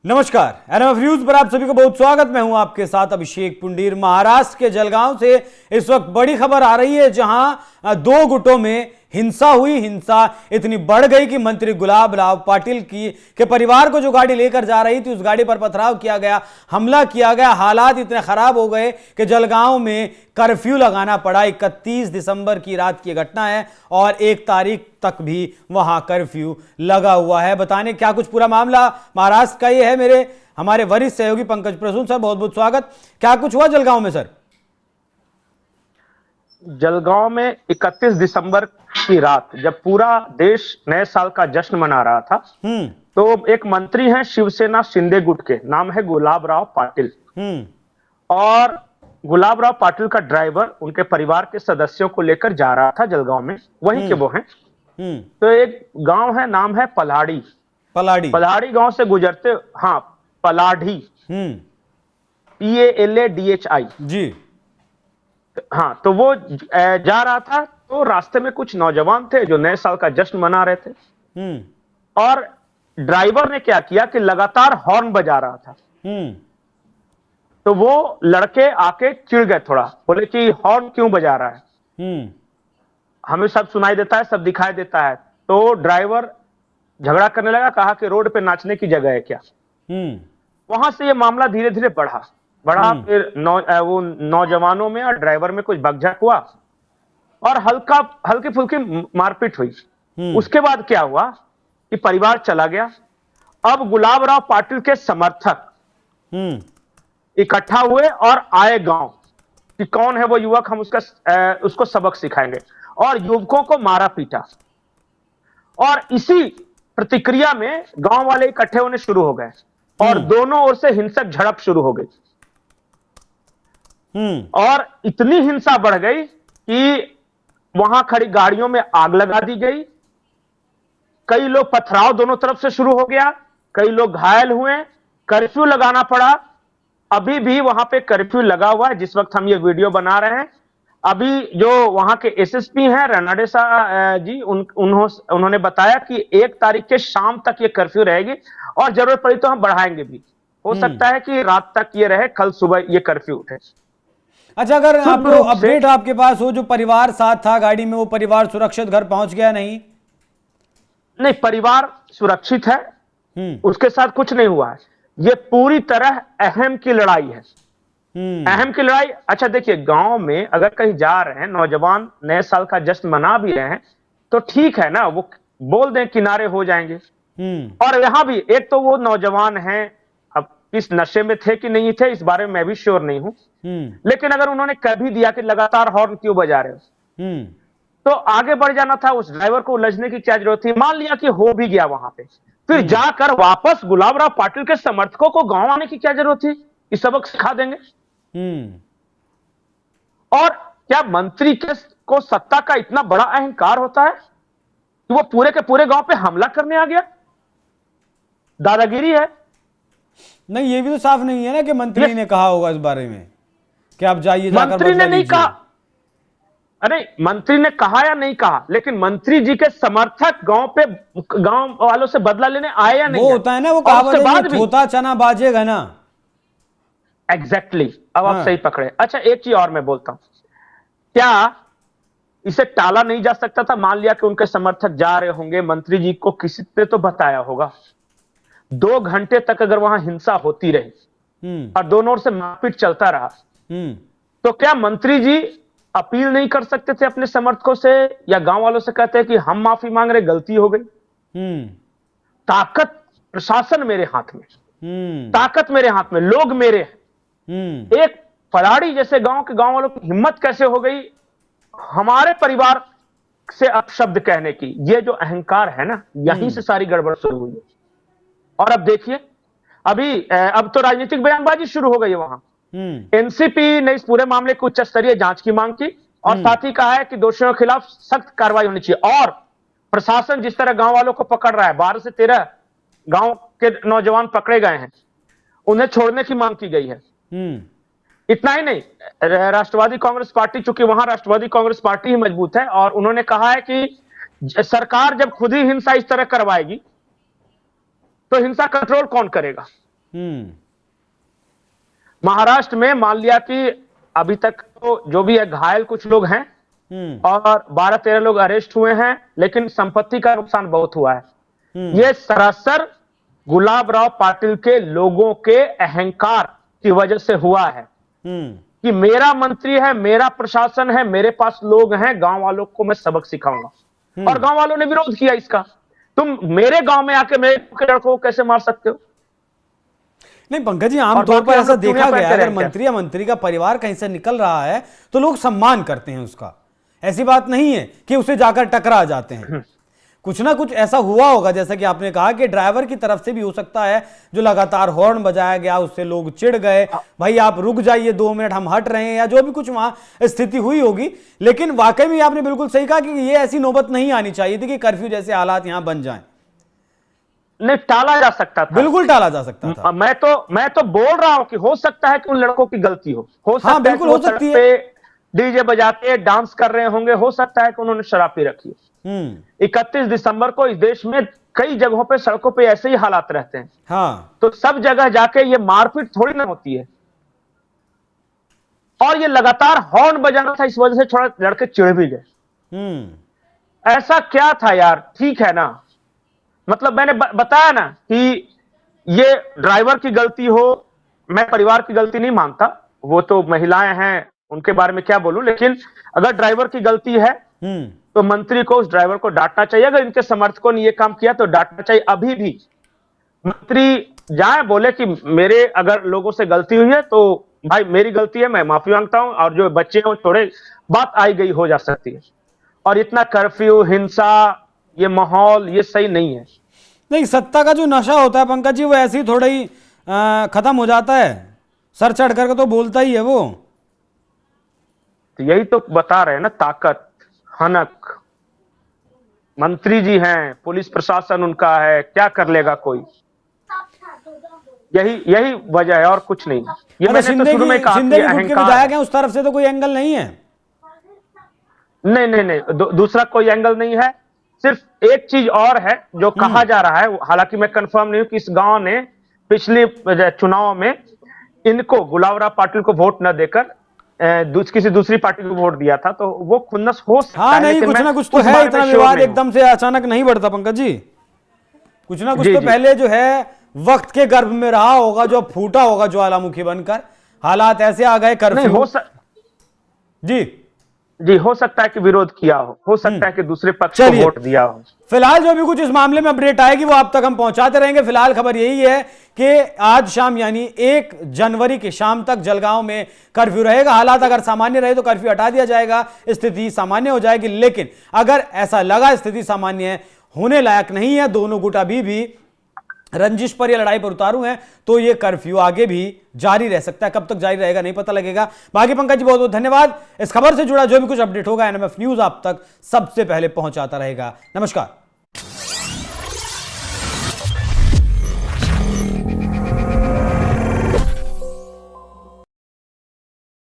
नमस्कार, NMF news पर आप सभी को बहुत स्वागत। मैं हूं आपके साथ अभिषेक पुंडीर। महाराष्ट्र के जलगांव से इस वक्त बड़ी खबर आ रही है, जहां दो गुटों में हिंसा हुई। हिंसा इतनी बढ़ गई कि मंत्री गुलाब राव पाटिल के परिवार को जो गाड़ी लेकर जा रही थी, उस गाड़ी पर पथराव किया गया, हमला किया गया। हालात इतने खराब हो गए कि जलगांव में कर्फ्यू लगाना पड़ा। 31 दिसंबर की रात की घटना है और 1 तारीख तक भी वहां कर्फ्यू लगा हुआ है। बताने क्या कुछ पूरा मामला महाराष्ट्र का ये है, मेरे हमारे वरिष्ठ सहयोगी पंकज प्रसून सर, बहुत बहुत स्वागत। क्या कुछ हुआ जलगांव में सर? जलगांव में 31 दिसंबर की रात जब पूरा देश नए साल का जश्न मना रहा था, तो एक मंत्री हैं शिवसेना शिंदे गुट के, नाम है गुलाब राव पाटिल। और गुलाब राव पाटिल का ड्राइवर उनके परिवार के सदस्यों को लेकर जा रहा था जलगांव में, वहीं के वो हैं। तो एक गांव है, नाम है पलाड़ी। पलाड़ी गांव से गुजरते, हाँ पलाढ़ी, PALADHI जी। हाँ, तो वो जा रहा था, तो रास्ते में कुछ नौजवान थे जो नए साल का जश्न मना रहे थे। और ड्राइवर ने क्या किया कि लगातार हॉर्न बजा रहा था। तो वो लड़के आके चिढ़ गए थोड़ा, बोले कि हॉर्न क्यों बजा रहा है, हमें सब सुनाई देता है, सब दिखाई देता है। तो ड्राइवर झगड़ा करने लगा, कहा कि रोड पे नाचने की जगह है क्या। वहां से ये मामला धीरे धीरे बढ़ा। फिर वो नौजवानों में और ड्राइवर में कुछ बकझक हुआ और हल्की फुल्की मारपीट हुई। उसके बाद क्या हुआ कि परिवार चला गया। अब गुलाब राव पाटिल के समर्थक इकट्ठा हुए और आए गांव कि कौन है वो युवक, हम उसको सबक सिखाएंगे, और युवकों को मारा पीटा। और इसी प्रतिक्रिया में गांव वाले इकट्ठे होने शुरू हो गए और दोनों ओर से हिंसक झड़प शुरू हो गई। और इतनी हिंसा बढ़ गई कि वहां खड़ी गाड़ियों में आग लगा दी गई। कई लोग, पथराव दोनों तरफ से शुरू हो गया, कई लोग घायल हुए, कर्फ्यू लगाना पड़ा। अभी भी वहां पे कर्फ्यू लगा हुआ है जिस वक्त हम ये वीडियो बना रहे हैं। अभी जो वहां के SSP हैं रनाडे जी, उन्होंने बताया कि 1 तारीख के शाम तक ये कर्फ्यू रहेगी और जरूरत पड़ी तो हम बढ़ाएंगे भी। हो सकता है कि रात तक ये रहे, कल सुबह ये कर्फ्यू उठे। अच्छा, अगर आपको अपडेट आपके पास हो, जो परिवार साथ था गाड़ी में, वो परिवार सुरक्षित घर पहुंच गया? नहीं, परिवार सुरक्षित है, उसके साथ कुछ नहीं हुआ है। ये पूरी तरह अहम की लड़ाई है, अहम की लड़ाई। अच्छा देखिए, गांव में अगर कहीं जा रहे हैं नौजवान, नए साल का जश्न मना भी रहे हैं, तो ठीक है ना, वो बोल दें, किनारे हो जाएंगे। और यहां भी एक तो वो नौजवान हैं, अब किस नशे में थे कि नहीं थे इस बारे में मैं भी श्योर नहीं हूं, लेकिन अगर उन्होंने कह भी दिया कि लगातार हॉर्न क्यों बजा रहे हो, तो आगे बढ़ जाना था। उस ड्राइवर को उलझने की क्या जरूरत थी? मान लिया कि हो भी गया वहां पे, फिर जाकर वापस गुलाब राव पाटिल के समर्थकों को गांव आने की क्या जरूरत थी? इस सबक सिखा देंगे। और क्या मंत्री को सत्ता का इतना बड़ा अहंकार होता है कि वो पूरे के पूरे गांव पे हमला करने आ गया? दादागिरी है। नहीं, ये भी तो साफ नहीं है ना कि मंत्री ने कहा होगा इस बारे में कि आप जाइए, जाकर मंत्री ने नहीं कहा। अरे मंत्री ने कहा या नहीं कहा, लेकिन मंत्री जी के समर्थक गांव वालों से बदला लेने आए या नहीं? वो होता है ना, वो कहावत है, होता चना बाजेगा ना। एग्जैक्टली, अब आप सही पकड़े। अच्छा, एक चीज और मैं बोलता हूं, क्या इसे टाला नहीं जा सकता था? मान लिया कि उनके समर्थक जा रहे होंगे, मंत्री जी को किसी ने तो बताया होगा। 2 घंटे तक अगर वहां हिंसा होती रही और दोनों ओर से मारपीट चलता रहा, तो क्या मंत्री जी अपील नहीं कर सकते थे अपने समर्थकों से, या गांव वालों से कहते हैं कि हम माफी मांग रहे, गलती हो गई? ताकत प्रशासन मेरे हाथ में, ताकत मेरे हाथ में, लोग मेरे हैं। एक पलाड़ी जैसे गांव के गांव वालों की हिम्मत कैसे हो गई हमारे परिवार से अपशब्द कहने की? ये जो अहंकार है ना, यहीं से सारी गड़बड़ शुरू हुई है। और अब देखिए, अब तो राजनीतिक बयानबाजी शुरू हो गई है वहां। NCP ने इस पूरे मामले की उच्च स्तरीय जांच की मांग की और साथ ही कहा है कि दोषियों के खिलाफ सख्त कार्रवाई होनी चाहिए। और प्रशासन जिस तरह गांव वालों को पकड़ रहा है, 12 से 13 गांव के नौजवान पकड़े गए हैं, उन्हें छोड़ने की मांग की गई है। इतना ही नहीं, राष्ट्रवादी कांग्रेस पार्टी, चूंकि वहां राष्ट्रवादी कांग्रेस पार्टी ही मजबूत है, और उन्होंने कहा है कि सरकार जब खुद ही हिंसा इस तरह करवाएगी तो हिंसा कंट्रोल कौन करेगा? महाराष्ट्र में मान लिया कि अभी तक तो जो भी है घायल कुछ लोग हैं और 12-13 लोग अरेस्ट हुए हैं, लेकिन संपत्ति का नुकसान बहुत हुआ है। ये सरासर गुलाब राव पाटिल के लोगों के अहंकार की वजह से हुआ है कि मेरा मंत्री है, मेरा प्रशासन है, मेरे पास लोग हैं, गांव वालों को मैं सबक सिखाऊंगा। और गांव वालों ने विरोध किया इसका। तुम मेरे गांव में आके मेरे लड़कों को कैसे मार सकते हो? नहीं पंकज जी, आमतौर पर ऐसा देखा गया है, अगर मंत्री या मंत्री का परिवार कहीं से निकल रहा है तो लोग सम्मान करते हैं उसका। ऐसी बात नहीं है कि उसे जाकर टकरा जाते हैं। कुछ ना कुछ ऐसा हुआ होगा, जैसा कि आपने कहा कि ड्राइवर की तरफ से भी हो सकता है, जो लगातार हॉर्न बजाया गया उससे लोग चिढ़ गए, भाई आप रुक जाइए 2 मिनट हम हट रहे हैं, या जो भी कुछ वहां स्थिति हुई होगी। लेकिन वाकई में आपने बिल्कुल सही कहा कि ये ऐसी नौबत नहीं आनी चाहिए थी कि कर्फ्यू जैसे हालात यहां बन जाएं। नहीं, टाला जा सकता था, बिल्कुल टाला जा सकता था। मैं तो बोल रहा हूं कि हो सकता है कि उन लड़कों की गलती हो सकता हाँ, बिल्कुल हो सकती है। डीजे बजाते डांस कर रहे होंगे, हो सकता है कि उन्होंने शराब पी रखी है। 31 दिसंबर को इस देश में कई जगहों पे सड़कों पे ऐसे ही हालात रहते हैं। हाँ, तो सब जगह जाके ये मारपीट थोड़ी ना होती है। और ये लगातार हॉर्न बजाना था, इस वजह से थोड़ा लड़के चिढ़ भी गए। ऐसा क्या था यार? ठीक है ना, मतलब मैंने बताया ना कि ये ड्राइवर की गलती हो, मैं परिवार की गलती नहीं मानता, वो तो महिलाएं हैं, उनके बारे में क्या बोलूं। लेकिन अगर ड्राइवर की गलती है तो मंत्री को उस ड्राइवर को डांटना चाहिए। अगर इनके समर्थकों ने ये काम किया तो डांटना चाहिए। अभी भी मंत्री जाए, बोले कि मेरे अगर लोगों से गलती हुई है तो भाई मेरी गलती है, मैं माफी मांगता हूं, और जो बच्चे हैं वो छोड़े, बात आई गई हो जा सकती है। और इतना कर्फ्यू, हिंसा, ये माहौल, ये सही नहीं है। नहीं, सत्ता का जो नशा होता है पंकज जी, वो ऐसे ही थोड़ा ही खत्म हो जाता है। सर चढ़ करके तो बोलता ही है वो। तो यही तो बता रहे हैं ना, ताकत, हनक। मंत्री जी हैं, पुलिस प्रशासन उनका है, क्या कर लेगा कोई? यही वजह है और कुछ नहीं। ये मैंने तो शुरू में कहा कि अहंकार है, उस तरफ से तो कोई एंगल नहीं है। नहीं, दूसरा कोई एंगल नहीं है। सिर्फ एक चीज और है जो कहा जा रहा है, हालांकि मैं कंफर्म नहीं हूं, कि इस गांव ने पिछले चुनाव में इनको, गुलाब राव पाटिल को वोट न देकर किसी दूसरी पार्टी को वोट दिया था। तो वो खुन्नस हो सकता है। नहीं, कुछ ना कुछ तो है। इतना विवाद एकदम से अचानक नहीं बढ़ता पंकज जी। कुछ ना कुछ तो पहले जो है वक्त के गर्भ में रहा होगा, जो फूटा होगा ज्वालामुखी बनकर। हालात ऐसे आ गए, कर्फ्यू जी हो सकता है कि विरोध किया हो सकता है कि दूसरे पक्ष को वोट दिया हो। फिलहाल जो भी कुछ इस मामले में अपडेट आएगी वो आप तक हम पहुंचाते रहेंगे। फिलहाल खबर यही है कि आज शाम यानी 1 जनवरी की शाम तक जलगांव में कर्फ्यू रहेगा। हालात अगर सामान्य रहे तो कर्फ्यू हटा दिया जाएगा, स्थिति सामान्य हो जाएगी। लेकिन अगर ऐसा लगा स्थिति सामान्य होने लायक नहीं है, दोनों गुट अभी भी रंजिश पर या लड़ाई पर उतारू हैं, तो ये कर्फ्यू आगे भी जारी रह सकता है। कब तक जारी रहेगा नहीं पता लगेगा। बाकी पंकज जी बहुत बहुत धन्यवाद। इस खबर से जुड़ा जो भी कुछ अपडेट होगा एनएमएफ न्यूज आप तक सबसे पहले पहुंचाता रहेगा। नमस्कार।